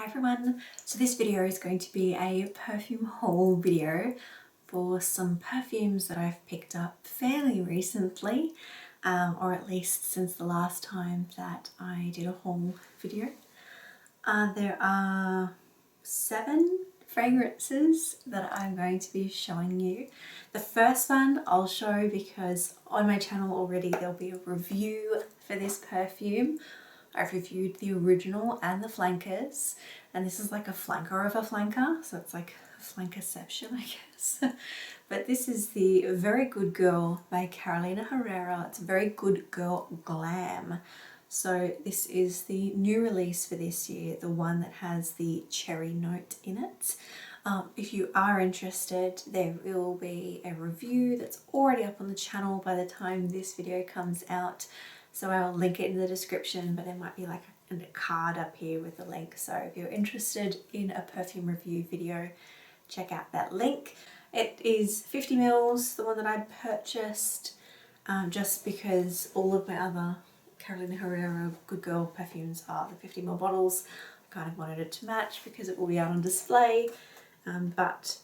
Hi everyone, so this video is going to be a perfume haul video for some perfumes that I've picked up fairly recently, or at least since the last time that I did a haul video. There are 7 fragrances that I'm going to be showing you. The first one I'll show because on my channel already there'll be a review for this perfume. I've reviewed the original and the flankers, and this is like a flanker of a flanker, so it's like a flankerception, I guess. But this is the Very Good Girl by Carolina Herrera. It's Very Good Girl Glam. So this is the new release for this year, the one that has the cherry note in it. If you are interested, there will be a review that's already up on the channel by the time this video comes out. So I'll link it in the description, but there might be like a card up here with the link. So if you're interested in a perfume review video, check out that link. It is 50 mils, the one that I purchased, just because all of my other Carolina Herrera Good Girl perfumes are the 50 ml bottles. I kind of wanted it to match because it will be out on display. But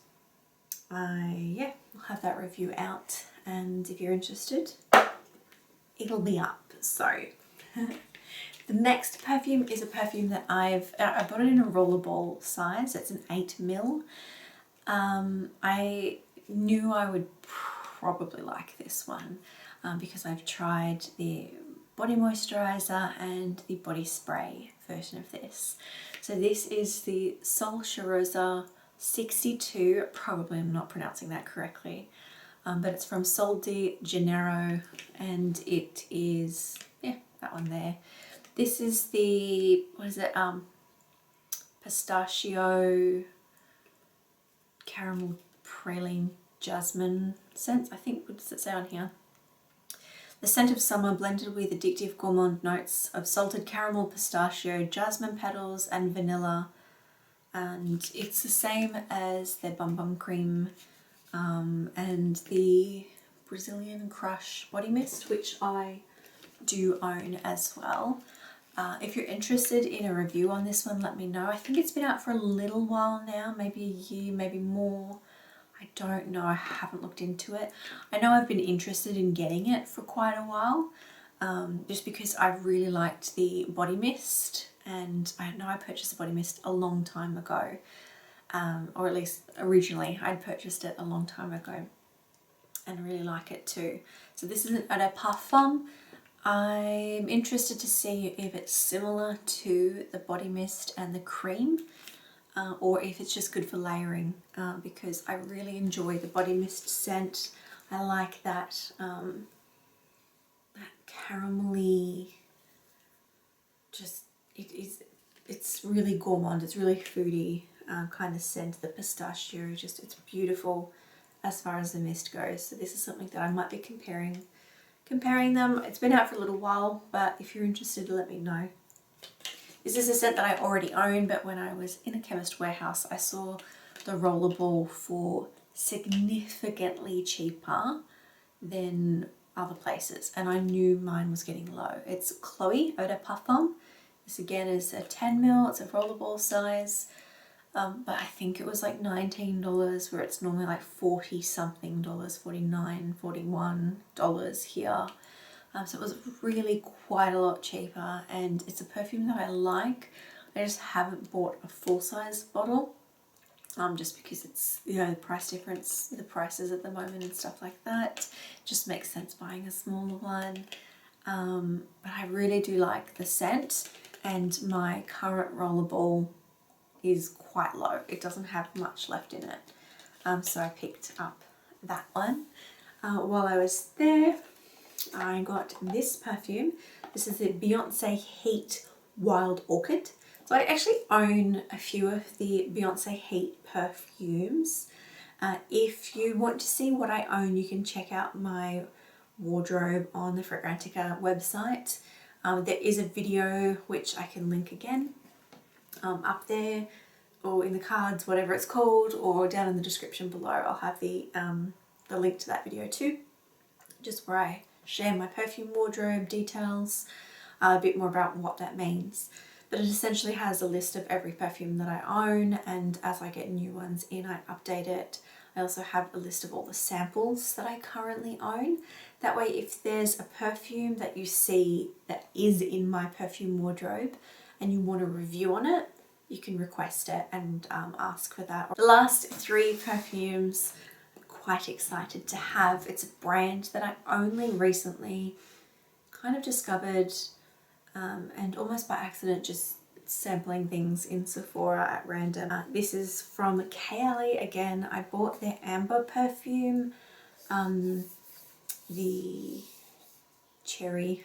yeah, I'll have that review out, and if you're interested, it'll be up. So the next perfume is a perfume that I bought it in a rollerball size. It's an 8 ml. I knew I would probably like this one because I've tried the body moisturizer and the body spray version of this. So this is the Sol Charosa 62. Probably I'm not pronouncing that correctly. But it's from Sol de Janeiro, and it is, yeah, that one there. This is the, what is it, pistachio caramel praline jasmine scent, I think. What does it say on here? The scent of summer blended with addictive gourmand notes of salted caramel, pistachio, jasmine petals and vanilla. And it's the same as their Bum Bum Cream and the Brazilian Crush body mist, which I do own as well. If you're interested in a review on this one, let me know. I think it's been out for a little while now, maybe a year, maybe more. I don't know, I haven't looked into it. I know I've been interested in getting it for quite a while, just because I really liked the body mist, and I know I purchased the body mist a long time ago. Or at least originally I'd purchased it a long time ago, and I really like it too. So this is an Eau De Parfum. I'm interested to see if it's similar to the body mist and the cream, or if it's just good for layering, because I really enjoy the body mist scent. I like that, that caramelly, just, it's really gourmand, it's really foodie. Kind of scent. The pistachio, just, it's beautiful as far as the mist goes. So this is something that I might be comparing them. It's been out for a little while, but if you're interested, let me know. This is a scent that I already own, but when I was in a Chemist Warehouse, I saw the rollerball for significantly cheaper than other places, and I knew mine was getting low. It's Chloe Eau De Parfum. This again is a 10 ml, it's a rollerball size. But I think it was like $19, where it's normally like 40 something dollars, $49, $41 here. So it was really quite a lot cheaper, and it's a perfume that I like. I just haven't bought a full size bottle, just because it's, you know, the price difference, the prices at the moment and stuff like that. It just makes sense buying a smaller one. But I really do like the scent, and my current rollerball is quite low. It doesn't have much left in it. So I picked up that one. While I was there, I got this perfume. This is the Beyonce Heat Wild Orchid. So I actually own a few of the Beyonce Heat perfumes. If you want to see what I own, you can check out my wardrobe on the Fragrantica website. There is a video which I can link again, up there, or in the cards, whatever it's called, or down in the description below. I'll have the link to that video too, just where I share my perfume wardrobe details, a bit more about what that means. But it essentially has a list of every perfume that I own, and as I get new ones in, I update it. I also have a list of all the samples that I currently own. That way, if there's a perfume that you see that is in my perfume wardrobe and you want a review on it, you can request it and ask for that. The last 3 perfumes I'm quite excited to have. It's a brand that I only recently kind of discovered and almost by accident just sampling things in Sephora at random. This is from Kaylee again. I bought their Amber perfume, the cherry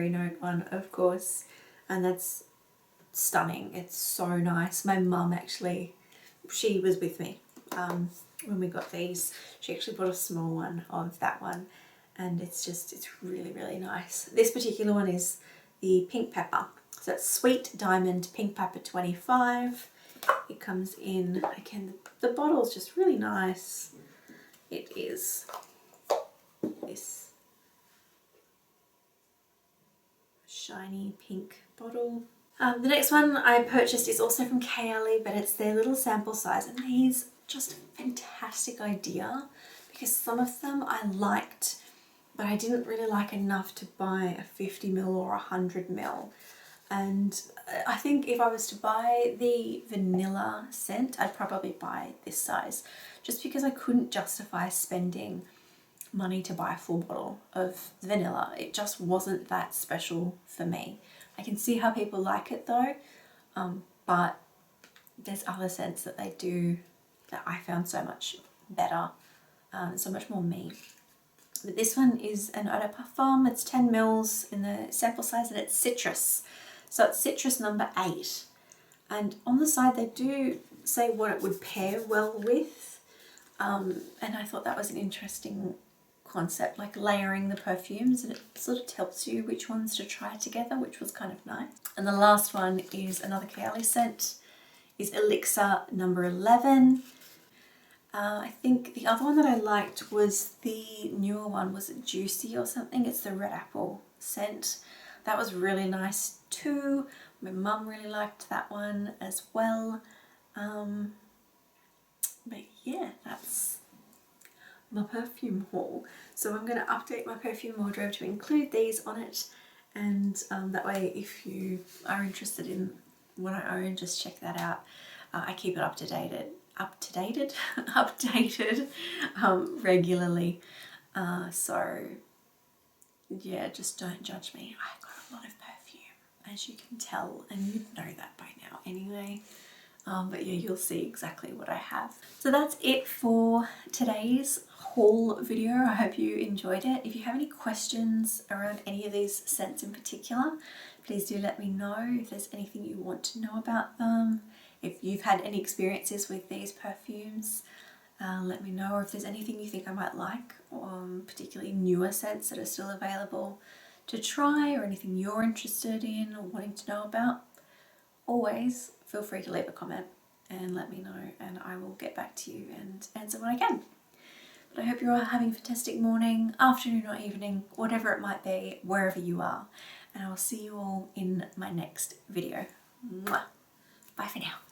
note one, of course, and that's stunning. It's so nice. My mum actually, she was with me when we got these. She actually bought a small one of that one, and it's really, really nice. This particular one is the Pink Pepper. So it's Sweet Diamond Pink Pepper 25. It comes in, again, the bottle's just really nice. It is this shiny pink bottle. The next one I purchased is also from KLE, but it's their little sample size, and these just a fantastic idea because some of them I liked, but I didn't really like enough to buy a 50ml or 100ml. And I think if I was to buy the vanilla scent, I'd probably buy this size, just because I couldn't justify spending money to buy a full bottle of vanilla. It just wasn't that special for me. I can see how people like it though, but there's other scents that they do that I found so much better, so much more me. But this one is an Eau De Parfum. It's 10ml in the sample size, and it's citrus. So it's citrus number 8. And on the side they do say what it would pair well with. And I thought that was an interesting concept, like layering the perfumes, and it sort of tells you which ones to try together, which was kind of nice. And the last one is another Kaylee scent, is Elixir number 11. I think the other one that I liked was the newer one. Was it Juicy or something? It's the red apple scent. That was really nice too. My mum really liked that one as well. But yeah, that's my perfume haul. So I'm going to update my perfume wardrobe to include these on it, and that way if you are interested in what I own, just check that out. I keep it updated regularly. So yeah, just don't judge me. I've got a lot of perfume, as you can tell, and you'd know that by now anyway. But yeah, you'll see exactly what I have. So that's it for today's haul video. I hope you enjoyed it. If you have any questions around any of these scents in particular, please do let me know. If there's anything you want to know about them, if you've had any experiences with these perfumes, let me know. Or if there's anything you think I might like, particularly newer scents that are still available to try, or anything you're interested in or wanting to know about, always feel free to leave a comment and let me know, and I will get back to you and answer when I can. But I hope you're all having a fantastic morning, afternoon or evening, whatever it might be, wherever you are. And I will see you all in my next video. Mwah. Bye for now.